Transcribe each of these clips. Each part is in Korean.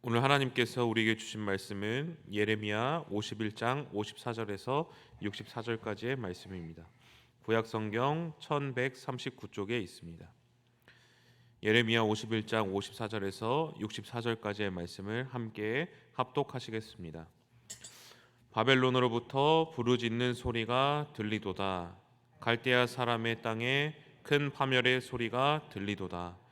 오늘 하나님께서 우리에게 주신 말씀은 예레미야 51장 54절에서 64절까지의 말씀입니다. 구약 성경 1139쪽에 있습니다. 예레미야 51장 54절에서 64절까지의 말씀을 함께 합독하시겠습니다. 바벨론으로부터 부르짖는 소리가 들리도다. 갈대아 사람의 땅에 큰 파멸의 소리가 들리도다.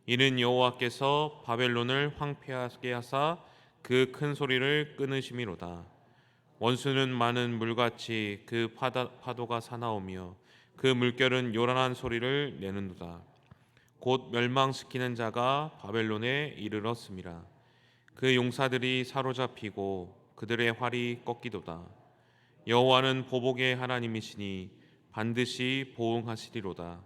이는 여호와께서 바벨론을 황폐하게 하사 그 큰 소리를 끊으심이로다. 원수는 많은 물같이 그 파도가 사나우며 그 물결은 요란한 소리를 내는도다. 곧 멸망시키는 자가 바벨론에 이르렀음이라. 그 용사들이 사로잡히고 그들의 활이 꺾이도다. 여호와는 보복의 하나님이시니 반드시 보응하시리로다.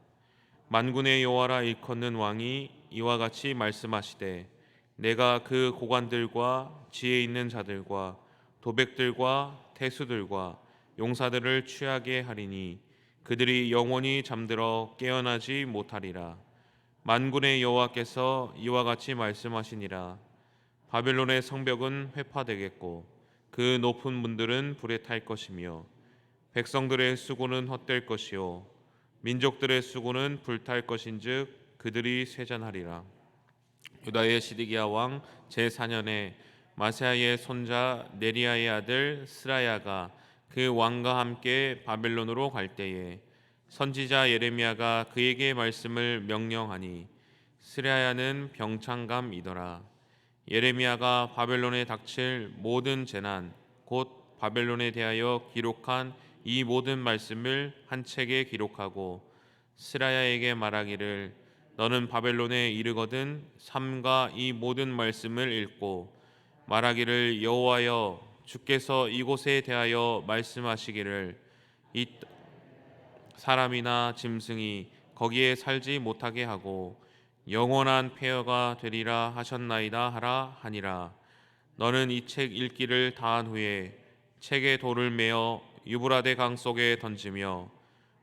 만군의 여호와라 일컫는 왕이 이와 같이 말씀하시되, 내가 그 고관들과 지혜 있는 자들과 도백들과 태수들과 용사들을 취하게 하리니 그들이 영원히 잠들어 깨어나지 못하리라. 만군의 여호와께서 이와 같이 말씀하시니라. 바벨론의 성벽은 회파되겠고 그 높은 문들은 불에 탈 것이며 백성들의 수고는 헛될 것이요 민족들의 수고는 불탈 것인즉 그들이 쇠잔하리라. 유다의 시드기야 왕 제4년에 마세아의 손자 네리야의 아들 스라야가 그 왕과 함께 바벨론으로 갈 때에 선지자 예레미야가 그에게 말씀을 명령하니 스라야는 병창감이더라. 예레미야가 바벨론에 닥칠 모든 재난 곧 바벨론에 대하여 기록한 이 모든 말씀을 한 책에 기록하고 스라야에게 말하기를, 너는 바벨론에 이르거든 삼가 이 모든 말씀을 읽고 말하기를, 여호와여 주께서 이곳에 대하여 말씀하시기를, 이 사람이나 짐승이 거기에 살지 못하게 하고 영원한 폐허가 되리라 하셨나이다 하라 하니라. 너는 이 책 읽기를 다한 후에 책에 돌을 메어 유브라데 강 속에 던지며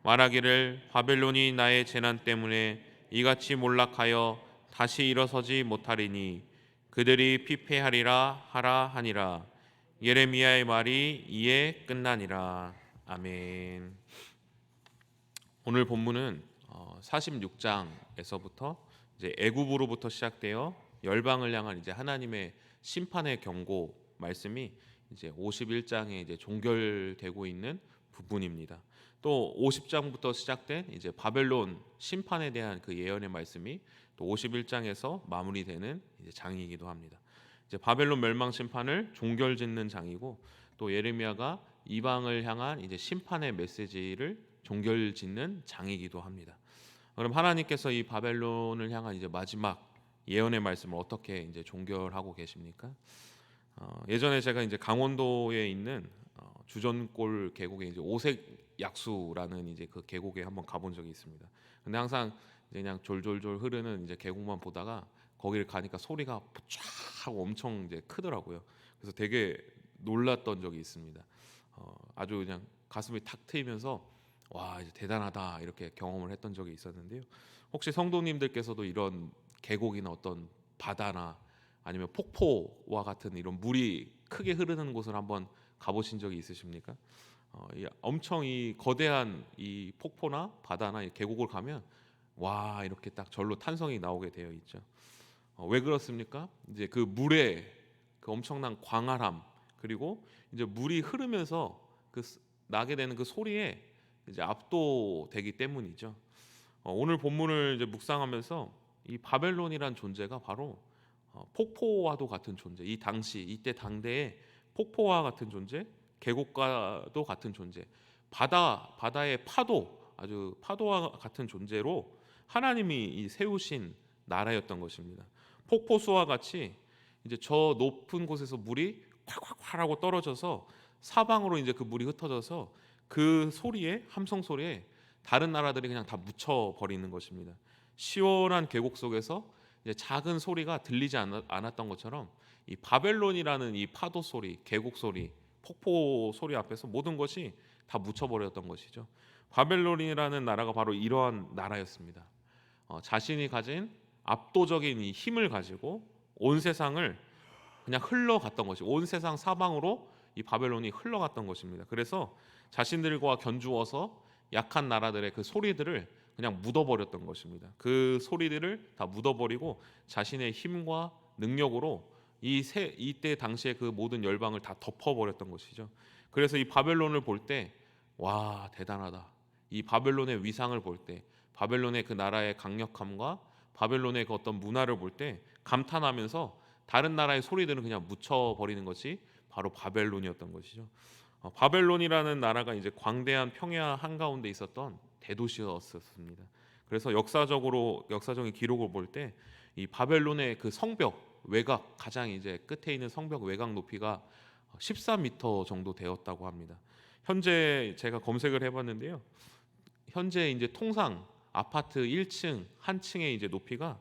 말하기를, 바벨론이 나의 재난 때문에 이같이 몰락하여 다시 일어서지 못하리니 그들이 피폐하리라 하라 하니라. 예레미야의 말이 이에 끝나니라. 아멘. 오늘 본문은 46장에서부터 이제 애굽으로부터 시작되어 열방을 향한 이제 하나님의 심판의 경고 말씀이 이제 51장에 이제 종결되고 있는 부분입니다. 또 50장부터 시작된 이제 바벨론 심판에 대한 그 예언의 말씀이 또 51장에서 마무리되는 이제 장이기도 합니다. 이제 바벨론 멸망 심판을 종결짓는 장이고 또 예레미야가 이방을 향한 이제 심판의 메시지를 종결짓는 장이기도 합니다. 그럼 하나님께서 이 바벨론을 향한 이제 마지막 예언의 말씀을 어떻게 이제 종결하고 계십니까? 예전에 제가 이제 강원도에 있는 주전골 계곡에 이제 오색 약수라는 이제 그 계곡에 한번 가본 적이 있습니다. 근데 항상 이제 그냥 졸졸졸 흐르는 이제 계곡만 보다가 거기를 가니까 소리가 쫙 하고 엄청 이제 크더라고요. 그래서 되게 놀랐던 적이 있습니다. 아주 그냥 가슴이 탁 트이면서 와, 이제 대단하다 이렇게 경험을 했던 적이 있었는데요. 혹시 성도님들께서도 이런 계곡이나 어떤 바다나 아니면 폭포와 같은 이런 물이 크게 흐르는 곳을 한번 가보신 적이 있으십니까? 엄청 이 거대한 이 폭포나 바다나 이 계곡을 가면 와, 이렇게 딱 절로 탄성이 나오게 되어 있죠. 왜 그렇습니까? 이제 그 물의 그 엄청난 광활함, 그리고 이제 물이 흐르면서 나게 되는 그 소리에 이제 압도되기 때문이죠. 오늘 본문을 이제 묵상하면서 이 바벨론이란 존재가 바로 폭포와도 같은 존재, 이 당시 이때 당대의 폭포와 같은 존재, 계곡과도 같은 존재, 바다의 파도, 아주 파도와 같은 존재로 하나님이 이 세우신 나라였던 것입니다. 폭포수와 같이 이제 저 높은 곳에서 물이 콸콸콸 하고 떨어져서 사방으로 이제 그 물이 흩어져서 그 소리에, 함성 소리에 다른 나라들이 그냥 다 묻혀 버리는 것입니다. 시원한 계곡 속에서 이제 작은 소리가 들리지 않았던 것처럼 이 바벨론이라는 이 파도 소리, 계곡 소리, 폭포 소리 앞에서 모든 것이 다 묻혀버렸던 것이죠. 바벨론이라는 나라가 바로 이러한 나라였습니다. 자신이 가진 압도적인 이 힘을 가지고 온 세상을 그냥 흘러갔던 것이, 온 세상 사방으로 이 바벨론이 흘러갔던 것입니다. 그래서 자신들과 견주어서 약한 나라들의 그 소리들을 그냥 묻어버렸던 것입니다. 그 소리들을 다 묻어버리고 자신의 힘과 능력으로 이때 당시에 그 모든 열방을 다 덮어버렸던 것이죠. 그래서 이 바벨론을 볼 때 와, 대단하다. 이 바벨론의 위상을 볼 때, 바벨론의 그 나라의 강력함과 바벨론의 그 어떤 문화를 볼 때 감탄하면서 다른 나라의 소리들은 그냥 묻혀버리는 것이 바로 바벨론이었던 것이죠. 바벨론이라는 나라가 이제 광대한 평야 한가운데 있었던 대도시였습니다. 그래서 역사적인 기록을 볼 때 이 바벨론의 그 성벽 외곽, 가장 이제 끝에 있는 성벽 외곽 높이가 14m 정도 되었다고 합니다. 현재 제가 검색을 해봤는데요. 현재 이제 통상 아파트 1층 한 층의 이제 높이가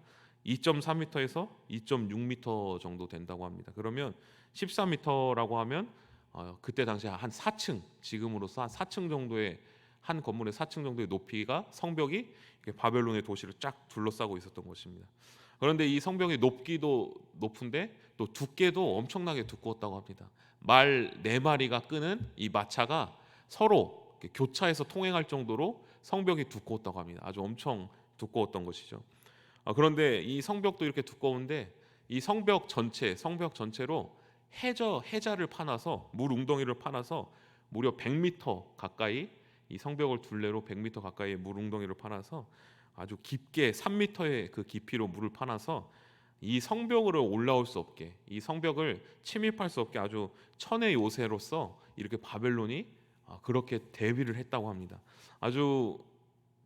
2.3m에서 2.6m 정도 된다고 합니다. 그러면 14m라고 하면 그때 당시에 한 4층, 지금으로서 한 4층 정도의, 한 건물의 4층 정도의 높이가, 성벽이 이렇게 바벨론의 도시를 쫙 둘러싸고 있었던 것입니다. 그런데 이 성벽의 높기도 높은데 또 두께도 엄청나게 두꺼웠다고 합니다. 말 4마리가 끄는 이 마차가 서로 이렇게 교차해서 통행할 정도로 성벽이 두꺼웠다고 합니다. 아주 엄청 두꺼웠던 것이죠. 그런데 이 성벽도 이렇게 두꺼운데 이 성벽 전체로 해자를 파놔서, 물 웅덩이를 파놔서 무려 100m 가까이, 이 성벽을 둘레로 100m 가까이의 물 웅덩이를 파놔서 아주 깊게 3m의 그 깊이로 물을 파놔서 이 성벽으로 올라올 수 없게, 이 성벽을 침입할 수 없게 아주 천의 요새로서 이렇게 바벨론이 그렇게 대비를 했다고 합니다. 아주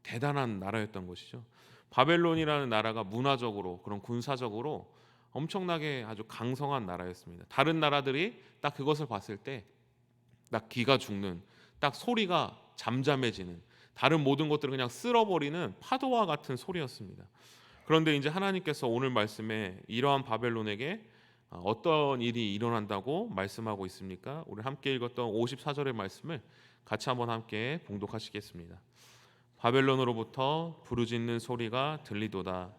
대단한 나라였던 것이죠. 바벨론이라는 나라가 문화적으로, 그런 군사적으로 엄청나게 아주 강성한 나라였습니다. 다른 나라들이 딱 그것을 봤을 때 딱 기가 죽는, 딱 소리가 잠잠해지는, 다른 모든 것들을 그냥 쓸어버리는 파도와 같은 소리였습니다. 그런데 이제 하나님께서 오늘 말씀에 이러한 바벨론에게 어떤 일이 일어난다고 말씀하고 있습니까? 우리 함께 읽었던 54절의 말씀을 같이 한번 함께 봉독하시겠습니다. 바벨론으로부터 부르짖는 소리가 들리도다.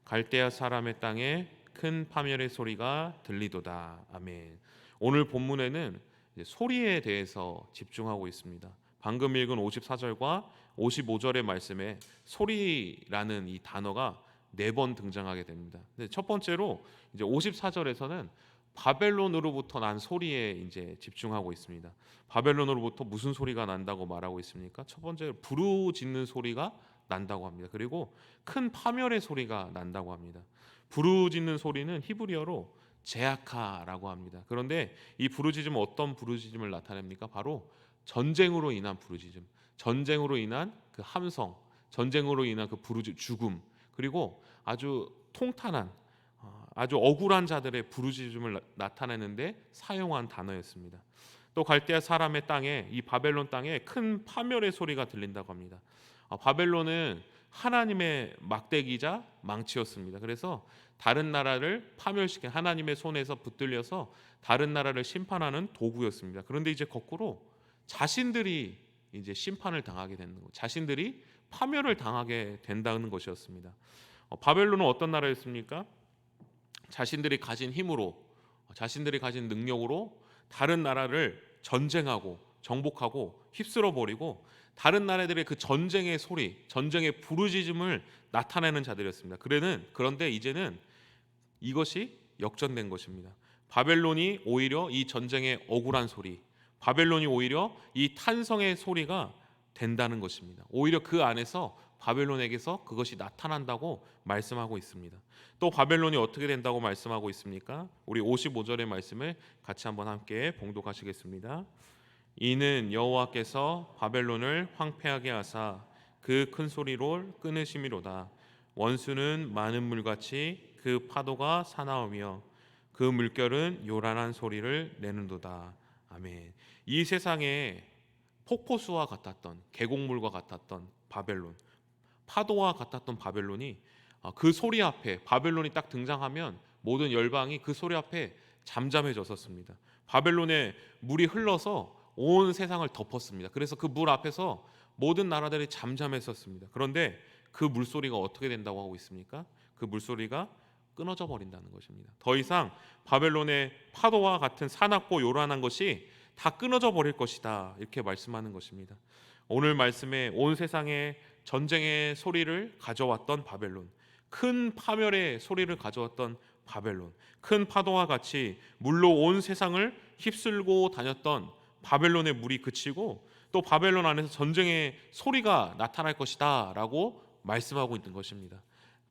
갈대아 사람의 땅에 큰 파멸의 소리가 들리도다. 아멘. 오늘 본문에는 이제 소리에 대해서 집중하고 있습니다. 방금 읽은 54절과 55절의 말씀에 소리라는 이 단어가 4번 등장하게 됩니다. 근데 첫 번째로 이제 54절에서는 바벨론으로부터 난 소리에 이제 집중하고 있습니다. 바벨론으로부터 무슨 소리가 난다고 말하고 있습니까? 첫 번째, 부르짖는 소리가 난다고 합니다. 그리고 큰 파멸의 소리가 난다고 합니다. 부르짖는 소리는 히브리어로 제아카라고 합니다. 그런데 이 부르짖음은 어떤 부르짖음을 나타냅니까? 바로 전쟁으로 인한 부르짖음, 전쟁으로 인한 그 함성, 전쟁으로 인한 그 죽음, 그리고 아주 통탄한, 아주 억울한 자들의 부르짖음을 나타내는데 사용한 단어였습니다. 또 갈대아 사람의 땅에, 이 바벨론 땅에 큰 파멸의 소리가 들린다고 합니다. 바벨론은 하나님의 막대기자 망치였습니다. 그래서 다른 나라를 파멸시킨, 하나님의 손에서 붙들려서 다른 나라를 심판하는 도구였습니다. 그런데 이제 거꾸로 자신들이 이제 심판을 당하게 되는 것, 자신들이 파멸을 당하게 된다는 것이었습니다. 바벨론은 어떤 나라였습니까? 자신들이 가진 힘으로, 자신들이 가진 능력으로 다른 나라를 전쟁하고 정복하고 휩쓸어 버리고 다른 나라들의 그 전쟁의 소리, 전쟁의 부르짖음을 나타내는 자들이었습니다. 그런데 이제는 이것이 역전된 것입니다. 바벨론이 오히려 이 전쟁의 억울한 소리, 바벨론이 오히려 이 탄성의 소리가 된다는 것입니다. 오히려 그 안에서 바벨론에게서 그것이 나타난다고 말씀하고 있습니다. 또 바벨론이 어떻게 된다고 말씀하고 있습니까? 우리 55절의 말씀을 같이 한번 함께 봉독하시겠습니다. 이는 여호와께서 바벨론을 황폐하게 하사 그 큰 소리로 끊으심이로다. 원수는 많은 물같이 그 파도가 사나우며 그 물결은 요란한 소리를 내는도다. 아멘. 이 세상에 폭포수와 같았던, 계곡물과 같았던 바벨론, 파도와 같았던 바벨론이 그 소리 앞에, 바벨론이 딱 등장하면 모든 열방이 그 소리 앞에 잠잠해졌었습니다. 바벨론에 물이 흘러서 온 세상을 덮었습니다. 그래서 그 물 앞에서 모든 나라들이 잠잠했었습니다. 그런데 그 물소리가 어떻게 된다고 하고 있습니까? 그 물소리가 끊어져 버린다는 것입니다. 더 이상 바벨론의 파도와 같은 사납고 요란한 것이 다 끊어져 버릴 것이다. 이렇게 말씀하는 것입니다. 오늘 말씀에 온 세상에 전쟁의 소리를 가져왔던 바벨론, 큰 파멸의 소리를 가져왔던 바벨론, 큰 파도와 같이 물로 온 세상을 휩쓸고 다녔던 바벨론의 물이 그치고 또 바벨론 안에서 전쟁의 소리가 나타날 것이다 라고 말씀하고 있는 것입니다.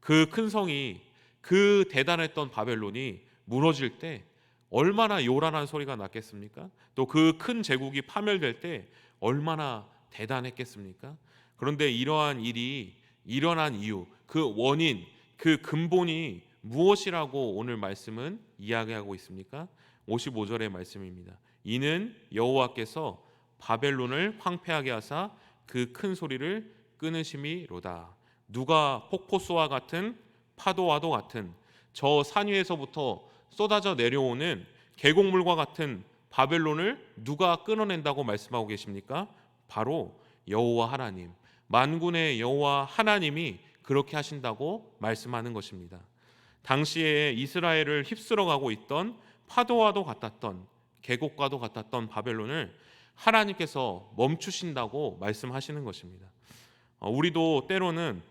그 큰 성이, 그 대단했던 바벨론이 무너질 때 얼마나 요란한 소리가 났겠습니까? 또 그 큰 제국이 파멸될 때 얼마나 대단했겠습니까? 그런데 이러한 일이 일어난 이유, 그 원인, 그 근본이 무엇이라고 오늘 말씀은 이야기하고 있습니까? 55절의 말씀입니다. 이는 여호와께서 바벨론을 황폐하게 하사 그 큰 소리를 끊으심이로다. 누가 폭포수와 같은 파도와도 같은 저 산 위에서부터 쏟아져 내려오는 계곡물과 같은 바벨론을 누가 끊어낸다고 말씀하고 계십니까? 바로 여호와 하나님, 만군의 여호와 하나님이 그렇게 하신다고 말씀하는 것입니다. 당시에 이스라엘을 휩쓸어가고 있던 파도와도 같았던, 계곡과도 같았던 바벨론을 하나님께서 멈추신다고 말씀하시는 것입니다. 우리도 때로는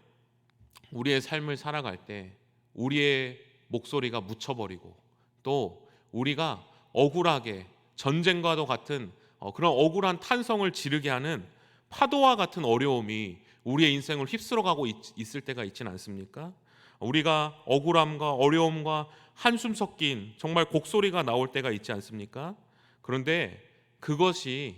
우리의 삶을 살아갈 때 우리의 목소리가 묻혀버리고 또 우리가 억울하게 전쟁과도 같은 그런 억울한 탄성을 지르게 하는 파도와 같은 어려움이 우리의 인생을 휩쓸어가고 있을 때가 있지는 않습니까? 우리가 억울함과 어려움과 한숨 섞인 정말 곡소리가 나올 때가 있지 않습니까? 그런데 그것이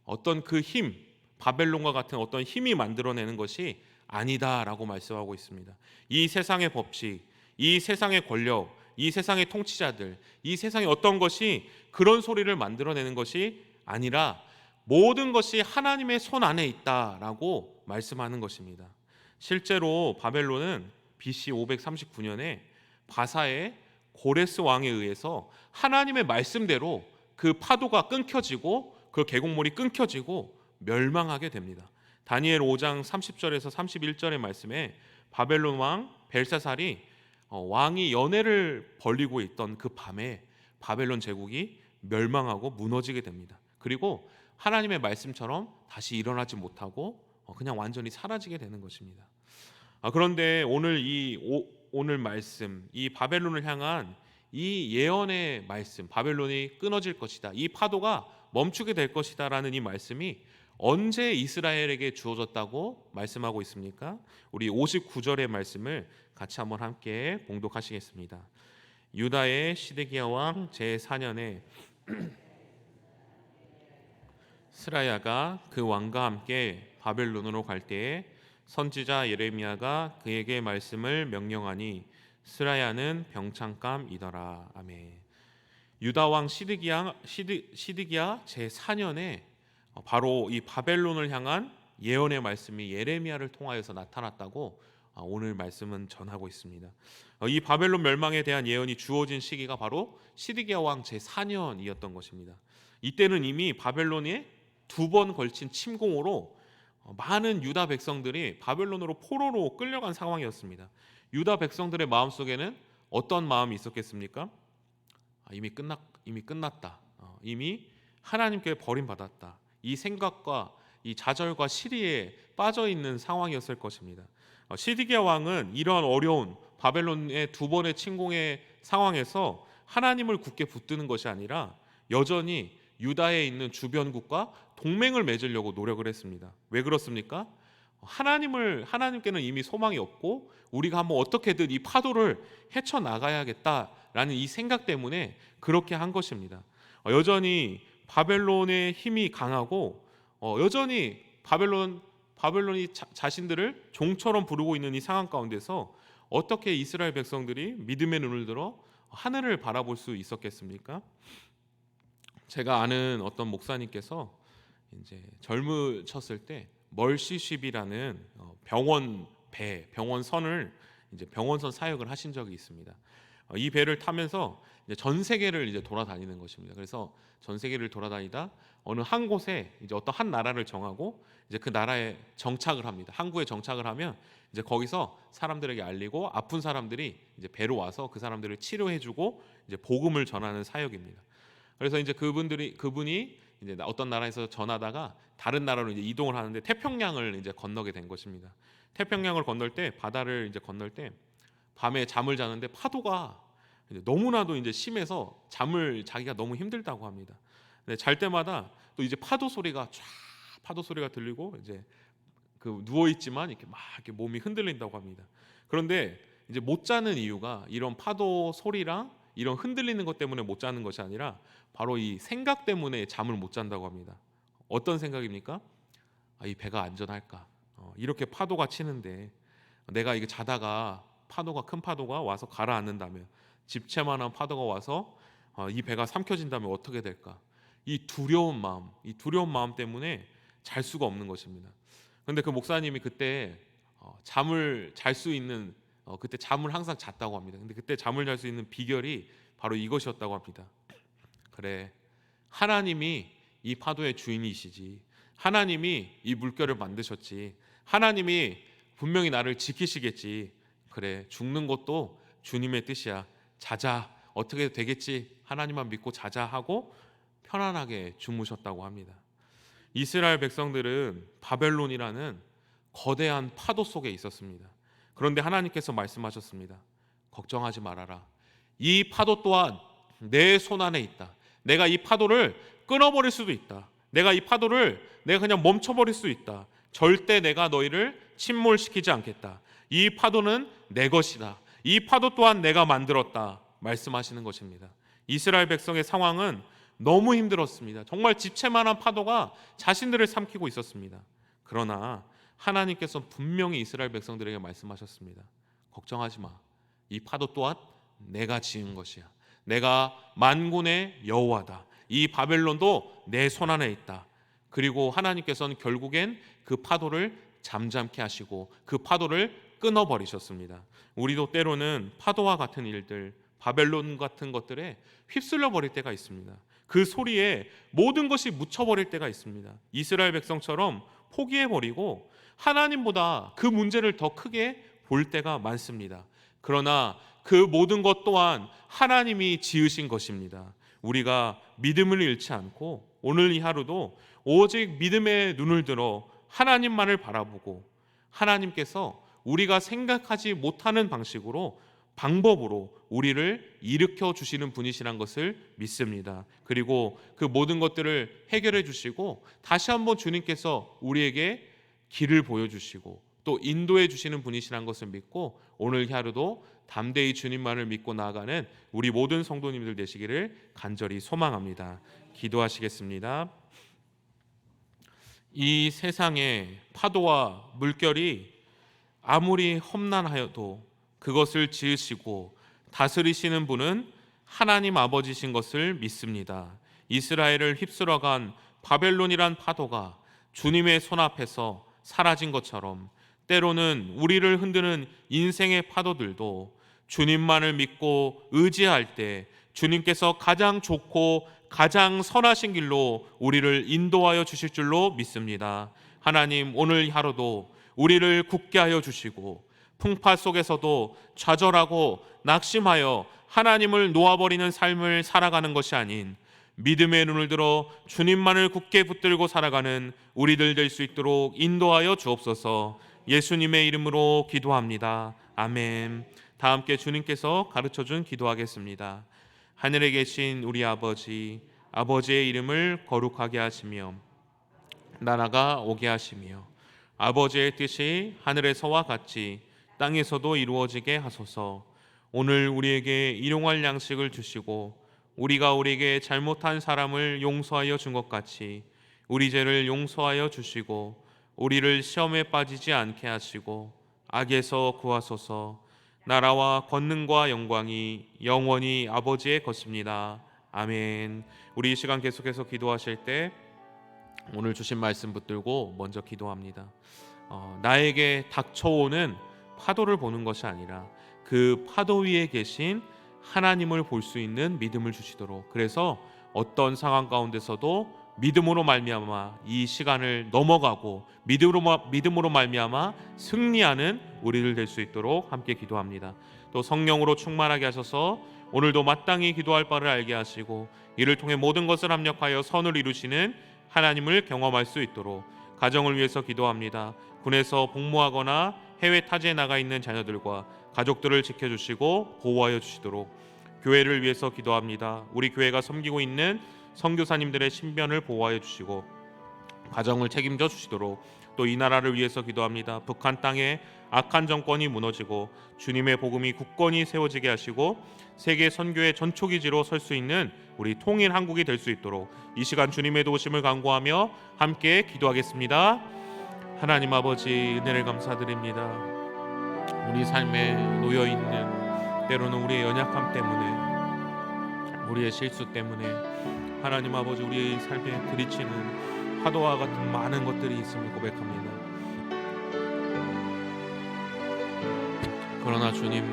어떤 그 힘, 바벨론과 같은 어떤 힘이 만들어내는 것이 아니다라고 말씀하고 있습니다. 이 세상의 법칙, 이 세상의 권력, 이 세상의 통치자들, 이 세상의 어떤 것이 그런 소리를 만들어내는 것이 아니라 모든 것이 하나님의 손 안에 있다라고 말씀하는 것입니다. 실제로 바벨론은 BC 539년에 바사의 고레스 왕에 의해서 하나님의 말씀대로 그 파도가 끊겨지고 그 계곡물이 끊겨지고 멸망하게 됩니다. 다니엘 5장 30절에서 31절의 말씀에 바벨론 왕 벨사살이 왕이 연회를 벌이고 있던 그 밤에 바벨론 제국이 멸망하고 무너지게 됩니다. 그리고 하나님의 말씀처럼 다시 일어나지 못하고 그냥 완전히 사라지게 되는 것입니다. 그런데 오늘 말씀, 이 바벨론을 향한 이 예언의 말씀, 바벨론이 끊어질 것이다, 이 파도가 멈추게 될 것이다라는 이 말씀이 언제 이스라엘에게 주어졌다고 말씀하고 있습니까? 우리 59절의 말씀을 같이 한번 함께 봉독하시겠습니다. 유다의 시드기야 왕 제4년에 스라야가 그 왕과 함께 바벨론으로 갈 때에 선지자 예레미야가 그에게 말씀을 명령하니 스라야는 병창감이더라. 아멘. 유다 왕 시드기야 제4년에 바로 이 바벨론을 향한 예언의 말씀이 예레미야를 통하여서 나타났다고 오늘 말씀은 전하고 있습니다. 이 바벨론 멸망에 대한 예언이 주어진 시기가 바로 시드기야 왕 제4년이었던 것입니다. 이때는 이미 바벨론의 2번 걸친 침공으로 많은 유다 백성들이 바벨론으로 포로로 끌려간 상황이었습니다. 유다 백성들의 마음속에는 어떤 마음이 있었겠습니까? 이미 끝났다. 이미 하나님께 버림받았다. 이 생각과 이 좌절과 시리에 빠져 있는 상황이었을 것입니다. 시드기야 왕은 이러한 어려운 바벨론의 2번의 침공의 상황에서 하나님을 굳게 붙드는 것이 아니라 여전히 유다에 있는 주변국과 동맹을 맺으려고 노력을 했습니다. 왜 그렇습니까? 하나님께는 이미 소망이 없고 우리가 한번 어떻게든 이 파도를 헤쳐나가야겠다라는 이 생각 때문에 그렇게 한 것입니다. 여전히 바벨론의 힘이 강하고 여전히 바벨론이 자신들을 종처럼 부르고 있는 이 상황 가운데서 어떻게 이스라엘 백성들이 믿음의 눈을 들어 하늘을 바라볼 수 있었겠습니까? 제가 아는 어떤 목사님께서 이제 젊으셨을 때 멀시쉽이라는 병원선을 이제 병원선 사역을 하신 적이 있습니다. 이 배를 타면서 이제 전 세계를 이제 돌아다니는 것입니다. 그래서 전 세계를 돌아다니다 어느 한 곳에 이제 어떤 한 나라를 정하고 이제 그 나라에 정착을 합니다. 항구에 정착을 하면 이제 거기서 사람들에게 알리고 아픈 사람들이 이제 배로 와서 그 사람들을 치료해주고 이제 복음을 전하는 사역입니다. 그래서 이제 그분이 이제 어떤 나라에서 전하다가 다른 나라로 이제 이동을 하는데 태평양을 이제 건너게 된 것입니다. 태평양을 건널 때 바다를 이제 건널 때 밤에 잠을 자는데 파도가 이제 너무나도 이제 심해서 잠을 자기가 너무 힘들다고 합니다. 근데 잘 때마다 또 이제 파도 소리가 들리고 이제 그 누워 있지만 이렇게 막 이렇게 몸이 흔들린다고 합니다. 그런데 이제 못 자는 이유가 이런 파도 소리랑 이런 흔들리는 것 때문에 못 자는 것이 아니라 바로 이 생각 때문에 잠을 못 잔다고 합니다. 어떤 생각입니까? 이 배가 안전할까? 이렇게 파도가 치는데 내가 이게 자다가 큰 파도가 와서 가라앉는다면, 집채만한 파도가 와서 이 배가 삼켜진다면 어떻게 될까? 이 두려운 마음 때문에 잘 수가 없는 것입니다. 그런데 그 목사님이 그때 잠을 잘 수 있는 그때 잠을 항상 잤다고 합니다. 근데 그때 잠을 잘 수 있는 비결이 바로 이것이었다고 합니다. 그래, 하나님이 이 파도의 주인이시지, 하나님이 이 물결을 만드셨지, 하나님이 분명히 나를 지키시겠지. 그래, 죽는 것도 주님의 뜻이야. 자자, 어떻게 되겠지, 하나님만 믿고 자자 하고 편안하게 주무셨다고 합니다. 이스라엘 백성들은 바벨론이라는 거대한 파도 속에 있었습니다. 그런데 하나님께서 말씀하셨습니다. 걱정하지 말아라. 이 파도 또한 내 손 안에 있다. 내가 이 파도를 끊어버릴 수도 있다. 내가 그냥 멈춰버릴 수 있다. 절대 내가 너희를 침몰시키지 않겠다. 이 파도는 내 것이다. 이 파도 또한 내가 만들었다. 말씀하시는 것입니다. 이스라엘 백성의 상황은 너무 힘들었습니다. 정말 집채만한 파도가 자신들을 삼키고 있었습니다. 그러나 하나님께서 분명히 이스라엘 백성들에게 말씀하셨습니다. 걱정하지 마. 이 파도 또한 내가 지은 것이야. 내가 만군의 여호와다. 이 바벨론도 내 손 안에 있다. 그리고 하나님께서는 결국엔 그 파도를 잠잠케 하시고 그 파도를 끊어버리셨습니다. 우리도 때로는 파도와 같은 일들, 바벨론 같은 것들에 휩쓸려 버릴 때가 있습니다. 그 소리에 모든 것이 묻혀버릴 때가 있습니다. 이스라엘 백성처럼 포기해버리고 하나님보다 그 문제를 더 크게 볼 때가 많습니다. 그러나 그 모든 것 또한 하나님이 지으신 것입니다. 우리가 믿음을 잃지 않고 오늘 이 하루도 오직 믿음의 눈을 들어 하나님만을 바라보고 하나님께서 우리가 생각하지 못하는 방법으로 우리를 일으켜 주시는 분이시란 것을 믿습니다. 그리고 그 모든 것들을 해결해 주시고 다시 한번 주님께서 우리에게 길을 보여주시고 또 인도해 주시는 분이시란 것을 믿고 오늘 하루도 담대히 주님만을 믿고 나아가는 우리 모든 성도님들 되시기를 간절히 소망합니다. 기도하시겠습니다. 이 세상의 파도와 물결이 아무리 험난하여도 그것을 지으시고 다스리시는 분은 하나님 아버지신 것을 믿습니다. 이스라엘을 휩쓸어간 바벨론이란 파도가 주님의 손앞에서 사라진 것처럼 때로는 우리를 흔드는 인생의 파도들도 주님만을 믿고 의지할 때 주님께서 가장 좋고 가장 선하신 길로 우리를 인도하여 주실 줄로 믿습니다. 하나님, 오늘 하루도 우리를 굳게 하여 주시고 풍파 속에서도 좌절하고 낙심하여 하나님을 놓아버리는 삶을 살아가는 것이 아닌 믿음의 눈을 들어 주님만을 굳게 붙들고 살아가는 우리들 될 수 있도록 인도하여 주옵소서. 예수님의 이름으로 기도합니다. 아멘. 다 함께 주님께서 가르쳐준 기도하겠습니다. 하늘에 계신 우리 아버지, 아버지의 이름을 거룩하게 하시며 나라가 오게 하시며 아버지의 뜻이 하늘에서와 같이 땅에서도 이루어지게 하소서. 오늘 우리에게 일용할 양식을 주시고 우리가 우리에게 잘못한 사람을 용서하여 준 것 같이 우리 죄를 용서하여 주시고 우리를 시험에 빠지지 않게 하시고 악에서 구하소서. 나라와 권능과 영광이 영원히 아버지의 것입니다. 아멘. 우리 이 시간 계속해서 기도하실 때 오늘 주신 말씀 붙들고 먼저 기도합니다. 나에게 닥쳐오는 파도를 보는 것이 아니라 그 파도 위에 계신 하나님을 볼 수 있는 믿음을 주시도록, 그래서 어떤 상황 가운데서도 믿음으로 말미암아 이 시간을 넘어가고 믿음으로 말미암아 승리하는 우리들 될 수 있도록 함께 기도합니다. 또 성령으로 충만하게 하셔서 오늘도 마땅히 기도할 바를 알게 하시고 이를 통해 모든 것을 합력하여 선을 이루시는 하나님을 경험할 수 있도록 가정을 위해서 기도합니다. 군에서 복무하거나 해외 타지에 나가 있는 자녀들과 가족들을 지켜주시고 보호하여 주시도록 교회를 위해서 기도합니다. 우리 교회가 섬기고 있는 선교사님들의 신변을 보호하여 주시고 가정을 책임져 주시도록 또 이 나라를 위해서 기도합니다. 북한 땅에 악한 정권이 무너지고 주님의 복음이 굳건히 세워지게 하시고 세계 선교의 전초기지로 설 수 있는 우리 통일 한국이 될 수 있도록 이 시간 주님의 도우심을 간구하며 함께 기도하겠습니다. 하나님 아버지, 은혜를 감사드립니다. 우리 삶에 놓여 있는 때로는 우리의 연약함 때문에, 우리의 실수 때문에 하나님 아버지, 우리의 삶에 들이치는 파도와 같은 많은 것들이 있음을 고백합니다. 그러나 주님,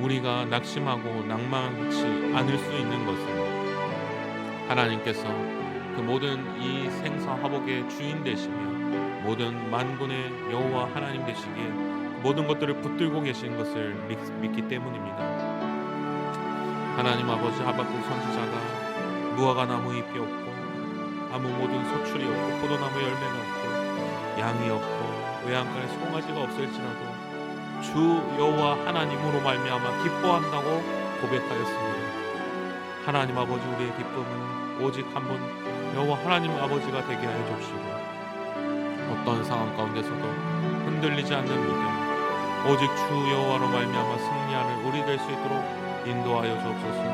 우리가 낙심하고 낭만치 않을 수 있는 것은 하나님께서 그 모든 이 생사화복의 주인 되시며 모든 만군의 여호와 하나님 되시기에 모든 것들을 붙들고 계신 것을 믿기 때문입니다. 하나님 아버지, 하박국 선지자가 무화과 나무 잎이 없고 아무 모든 소출이 없고 포도나무 열매가 없고 양이 없고 외양간에 송아지가 없을지라도 주 여호와 하나님으로 말미암아 기뻐한다고 고백하였습니다. 하나님 아버지, 우리의 기쁨은 오직 한 분 여호와 하나님 아버지가 되게 하여 주시고 어떤 상황 가운데서도 흔들리지 않는 믿음, 오직 주 여호와로 말미암아 승리하는 우리 될 수 있도록 인도하여 주옵소서.